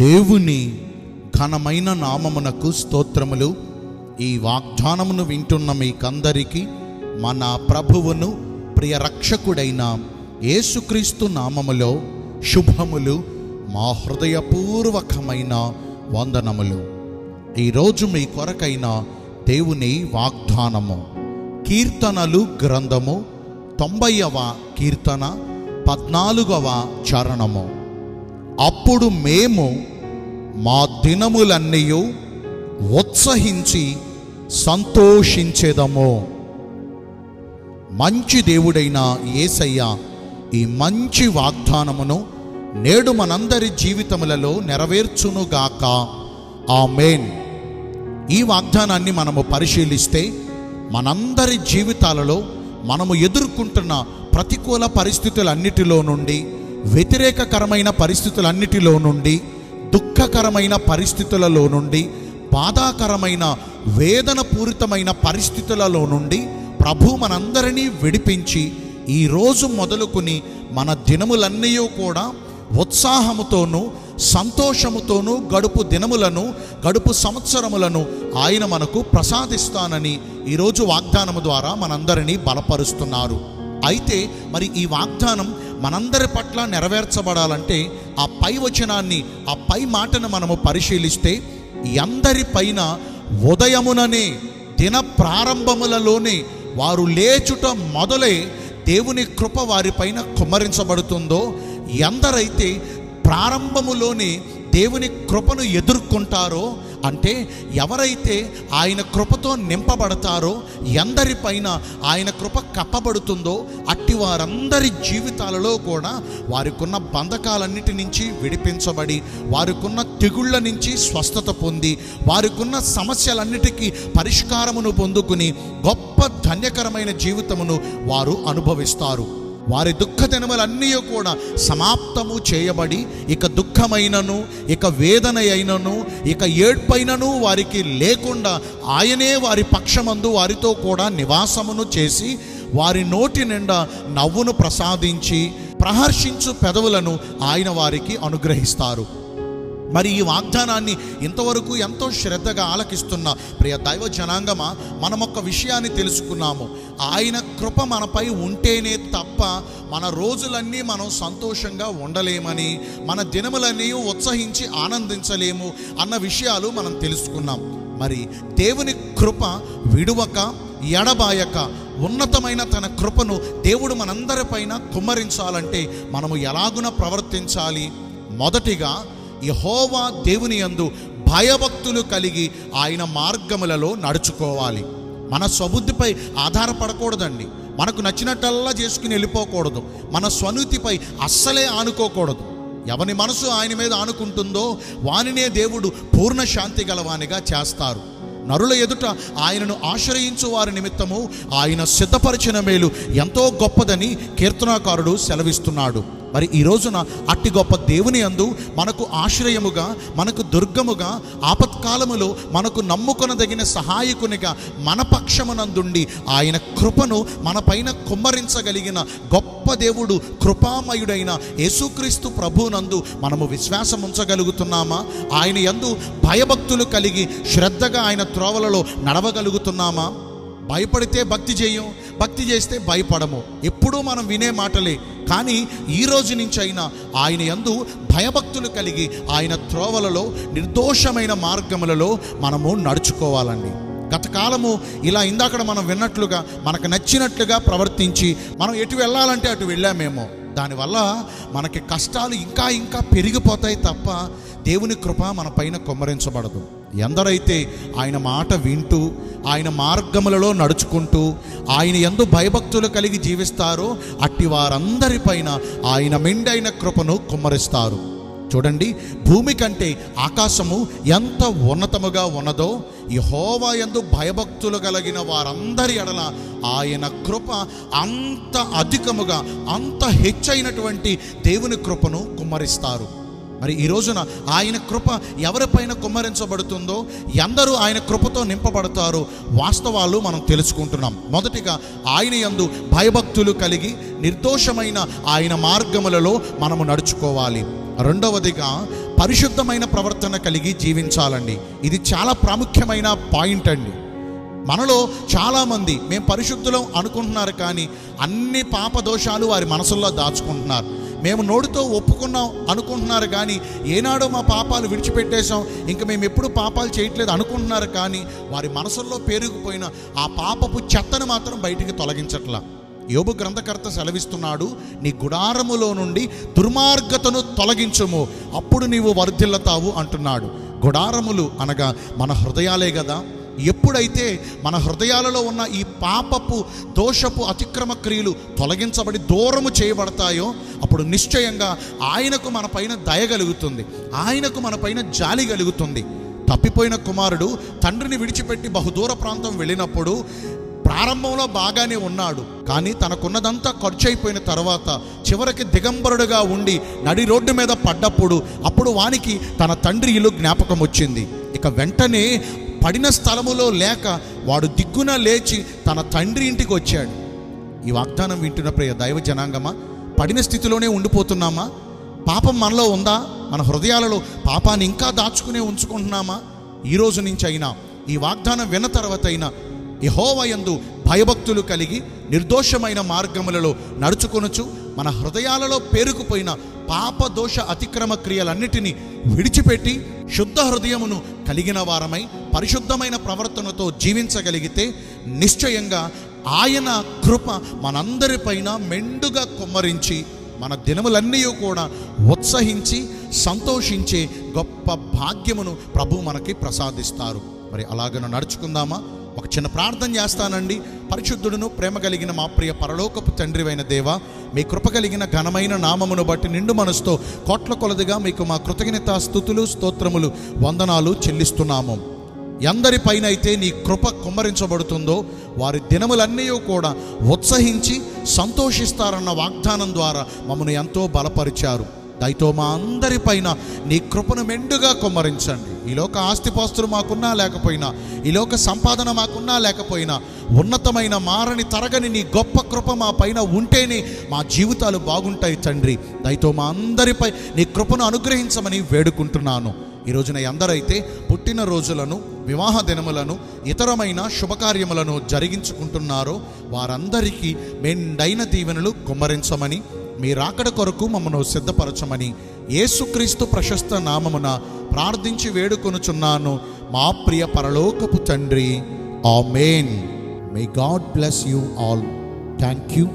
దేవుని ఘనమైన నామమునకు స్తోత్రములు. ఈ వాగ్దానమును వింటున్న మీకందరికీ మన ప్రభువును ప్రియ రక్షకుడైన యేసుక్రీస్తు నామములో శుభములు, మా హృదయపూర్వకమైన వందనములు. ఈరోజు మీ కొరకైన దేవుని వాగ్దానము కీర్తనలు గ్రంథము 90వ కీర్తన 14వ చరణము. అప్పుడు మేము మా దినములన్నీయు ఉత్సహించి సంతోషించేదము. మంచి దేవుడైన యేసయ్య ఈ మంచి వాగ్దానమును నేడు మనందరి జీవితములలో నెరవేర్చునుగాక. ఆమేన్. ఈ వాగ్దానాన్ని మనము పరిశీలిస్తే మనందరి జీవితాలలో మనము ఎదుర్కొంటున్న ప్రతికూల పరిస్థితులన్నిటిలో నుండి, వ్యతిరేకకరమైన పరిస్థితులన్నిటిలో నుండి, దుఃఖకరమైన పరిస్థితులలో నుండి, బాధాకరమైన వేదన పూరితమైన పరిస్థితులలో నుండి ప్రభు మనందరినీ విడిపించి ఈరోజు మొదలుకొని మన దినములన్నీ కూడా ఉత్సాహముతోనూ సంతోషముతోనూ గడుపు దినములను, గడుపు సంవత్సరములను ఆయన మనకు ప్రసాదిస్తానని ఈరోజు వాగ్దానము ద్వారా మనందరినీ బలపరుస్తున్నారు. అయితే మరి ఈ వాగ్దానం మనందరి పట్ల నెరవేర్చబడాలంటే ఆ పై వచనాన్ని, ఆ పై మాటను మనము పరిశీలిస్తే, అందరి పైన ఉదయముననే, దిన ప్రారంభములలోనే వారు లేచుట మొదలై దేవుని కృప వారిపైన కుమ్మరించబడుతుందో, ఎందరైతే ప్రారంభములోనే దేవుని కృపను ఎదుర్కొంటారో, అంటే ఎవరైతే ఆయన కృపతో నింపబడతారో, ఎందరిపైన ఆయన కృప కప్పబడుతుందో, అట్టి వారందరి జీవితాలలో కూడా వారికున్న బంధకాలన్నిటి నుంచి విడిపించబడి, వారికున్న తెగుళ్ళ నుంచి స్వస్థత పొంది, వారికున్న సమస్యలన్నిటికీ పరిష్కారమును పొందుకుని గొప్ప ధన్యకరమైన జీవితమును వారు అనుభవిస్తారు. వారి దుఃఖ దినములన్నీ కూడా సమాప్తము చేయబడి, ఇక దుఃఖమైనను, ఇక వేదన అయినను, ఇక ఏడ్పైనను వారికి లేకుండా ఆయనే వారి పక్షమందు వారితో కూడా నివాసమును చేసి, వారి నోటి నిండా నవ్వును ప్రసాదించి, ప్రహర్షించు పెదవులను ఆయన వారికి అనుగ్రహిస్తారు. మరి ఈ వాగ్దానాన్ని ఇంతవరకు ఎంతో శ్రద్ధగా ఆలకిస్తున్న ప్రియ దైవ జనాంగమా, మనం ఒక విషయాన్ని తెలుసుకున్నాము. ఆయన కృప మనపై ఉంటేనే తప్ప మన రోజులన్నీ మనం సంతోషంగా ఉండలేమని, మన దినములన్నీ ఉత్సహించి ఆనందించలేము అన్న విషయాలు మనం తెలుసుకున్నాం. మరి దేవుని కృప విడువక, ఎడబాయక ఉన్నతమైన తన కృపను దేవుడు మనందరిపైన కుమ్మరించాలంటే మనము ఎలాగున ప్రవర్తించాలి? మొదటిగా యెహోవా దేవుని యందు భయభక్తులు కలిగి ఆయన మార్గములలో నడుచుకోవాలి. మన స్వబుద్ధిపై ఆధారపడకూడదండి. మనకు నచ్చినట్టల్లా చేసుకుని వెళ్ళిపోకూడదు. మన స్వనీతిపై అస్సలే ఆనుకోకూడదు. ఎవని మనసు ఆయన మీద ఆనుకుంటుందో వానినే దేవుడు పూర్ణ శాంతి గలవానిగా చేస్తారు. నరుల ఎదుట ఆయనను ఆశ్రయించు వారి నిమిత్తము ఆయన సిద్ధపరిచిన మేలు ఎంతో గొప్పదని కీర్తనాకారుడు సెలవిస్తున్నాడు. మరి ఈ రోజున అట్టి గొప్ప దేవుని యందు మనకు ఆశ్రయముగా, మనకు దుర్గముగా, ఆపత్కాలములో మనకు నమ్ముకొనదగిన సహాయకునిగా మన పక్షమునందుండి ఆయన కృపను మన పైన కుమ్మరించగలిగిన గొప్ప దేవుడు, కృపామయుడైన యేసుక్రీస్తు ప్రభువునందు మనము విశ్వాసం ఉంచగలుగుతున్నామా? ఆయన యందు భయభక్తులు కలిగి శ్రద్ధగా ఆయన త్రోవలలో నడవగలుగుతున్నామా? భయపడితే భక్తి చేయం, భక్తి చేస్తే భయపడము. ఎప్పుడూ మనం వినే మాటలే. కానీ ఈ రోజు నుంచి అయినా ఆయన యందు భయభక్తులు కలిగి ఆయన త్రోవలలో, నిర్దోషమైన మార్గములలో మనము నడుచుకోవాలండి. గతకాలము ఇలా ఇందాక మనం విన్నట్లుగా మనకు నచ్చినట్లుగా ప్రవర్తించి మనం ఎటు వెళ్ళాలంటే అటు వెళ్ళామేమో. దానివల్ల మనకి కష్టాలు ఇంకా ఇంకా పెరిగిపోతాయి తప్ప దేవుని కృప మన పైన కుమ్మరించబడదు. ఎందరైతే ఆయన మాట వింటూ, ఆయన మార్గములలో నడుచుకుంటూ, ఆయన యందు భయభక్తులు కలిగి జీవిస్తారో అట్టి వారందరిపైన ఆయన మెండైన కృపను కుమ్మరిస్తారు. చూడండి, భూమి కంటే ఆకాశము ఎంత ఉన్నతముగా ఉన్నదో, యెహోవా యందు భయభక్తులు కలిగిన వారందరి ఎడల ఆయన కృప అంత అధికముగా, అంత హెచ్చైనటువంటి దేవుని కృపను కుమ్మరిస్తారు. మరి ఈ రోజున ఆయన కృప ఎవరిపైన కుమ్మరించబడుతుందో, ఎందరూ ఆయన కృపతో నింపబడతారో వాస్తవాలు మనం తెలుసుకుంటున్నాం. మొదటిగా ఆయన యందు భయభక్తులు కలిగి నిర్దోషమైన ఆయన మార్గములలో మనము నడుచుకోవాలి. రెండవదిగా పరిశుద్ధమైన ప్రవర్తన కలిగి జీవించాలండి. ఇది చాలా ప్రాముఖ్యమైన పాయింట్ అండి. మనలో చాలామంది మేము పరిశుద్ధులం అనుకుంటున్నారు, కానీ అన్ని పాప దోషాలు వారి మనసుల్లో దాచుకుంటున్నారు. మేము నోటితో ఒప్పుకున్నాం అనుకుంటున్నారు, కానీ ఏనాడో మా పాపాలు విడిచిపెట్టేశాం, ఇంకా మేము ఎప్పుడు పాపాలు చేయట్లేదు అనుకుంటున్నారు, కానీ వారి మనసుల్లో పేరుకుపోయిన ఆ పాపపు చెత్తను మాత్రం బయటికి తొలగించట్లా. యోబు గ్రంథకర్త సెలవిస్తున్నాడు, నీ గుడారములో నుండి దుర్మార్గతను తొలగించుము, అప్పుడు నీవు వర్ధిల్లతావు అంటున్నాడు. గుడారములు అనగా మన హృదయాలే కదా. ఎప్పుడైతే మన హృదయాలలో ఉన్న ఈ పాపపు దోషపు అతిక్రమ క్రియలు తొలగించబడి దూరము చేయబడతాయో అప్పుడు నిశ్చయంగా ఆయనకు మన పైన దయ కలుగుతుంది, ఆయనకు మన పైన జాలి కలుగుతుంది. తప్పిపోయిన కుమారుడు తండ్రిని విడిచిపెట్టి బహుదూర ప్రాంతం వెళ్ళినప్పుడు ప్రారంభంలో బాగానే ఉన్నాడు, కానీ తనకున్నదంతా ఖర్చు అయిపోయిన తర్వాత చివరికి దిగంబరుడుగా ఉండి నడి రోడ్డు మీద పడ్డప్పుడు అప్పుడు వానికి తన తండ్రి ఇల్లు జ్ఞాపకం వచ్చింది. ఇక వెంటనే పడిన స్థలములో లేక వాడు దిగ్గున లేచి తన తండ్రి ఇంటికి వచ్చాడు. ఈ వాగ్దానం వింటున్న ప్రియ దైవ జనాంగమా, పడిన స్థితిలోనే ఉండిపోతున్నామా? పాపం మనలో ఉందా? మన హృదయాలలో పాపాన్ని ఇంకా దాచుకునే ఉంచుకుంటున్నామా? ఈ రోజు నుంచి అయినా, ఈ వాగ్దానం విన్న తర్వాత అయినా యెహోవా యందు భయభక్తులు కలిగి నిర్దోషమైన మార్గములలో నడుచుకొనుచు మన హృదయాలలో పేరుకుపోయిన పాప దోష అతిక్రమ క్రియలన్నిటినీ విడిచిపెట్టి శుద్ధ హృదయమును కలిగిన వారమై పరిశుద్ధమైన ప్రవర్తనతో జీవించగలిగితే నిశ్చయంగా ఆయన కృప మనందరిపైన మెండుగా కుమ్మరించి మన దినములన్నీ కూడా ఉత్సహించి సంతోషించే గొప్ప భాగ్యమును ప్రభు మనకి ప్రసాదిస్తారు. మరి అలాగను నడుచుకుందామా? ఒక చిన్న ప్రార్థన చేస్తానండి. పరిశుద్ధుడును ప్రేమ కలిగిన మా ప్రియ పరలోకపు తండ్రివైన దేవా, మీ కృప కలిగిన ఘనమైన నామమును బట్టి నిండు మనసుతో కోట్ల కొలదిగా మీకు మా కృతజ్ఞత స్తుతులు స్తోత్రములు వందనాలు చెల్లిస్తున్నాము. ఎందరిపైన అయితే నీ కృప కుమ్మరించబడుతుందో వారి దినములన్నీ కూడా ఉత్సహించి సంతోషిస్తారన్న వాగ్దానం ద్వారా మమ్మల్ని ఎంతో బలపరిచారు. దయతో మా అందరిపైన నీ కృపను మెండుగా కుమ్మరించండి. ఈలోక ఆస్తిపాస్తులు మాకున్నా లేకపోయినా, ఈలోక సంపాదన మాకున్నా లేకపోయినా, ఉన్నతమైన మారని తరగని నీ గొప్ప కృప మా పైన ఉంటేనే మా జీవితాలు బాగుంటాయి తండ్రి. దయతో మా అందరిపై నీ కృపను అనుగ్రహించమని వేడుకుంటున్నాను. ఈ రోజున ఎందరైతే పుట్టిన రోజులను, వివాహ దినములను, ఇతరమైన శుభకార్యములను జరిగించుకుంటున్నారో వారందరికీ మెండైన దీవెనలు కుమ్మరించమని, మీ రాకడ కొరకు మమ్మను సిద్ధపరచమని యేసుక్రీస్తు ప్రశస్త నామమున ప్రార్థించి వేడుకొనుచున్నాను మా ప్రియ పరలోకపు తండ్రి. ఆమేన్. May God bless you all. Thank you.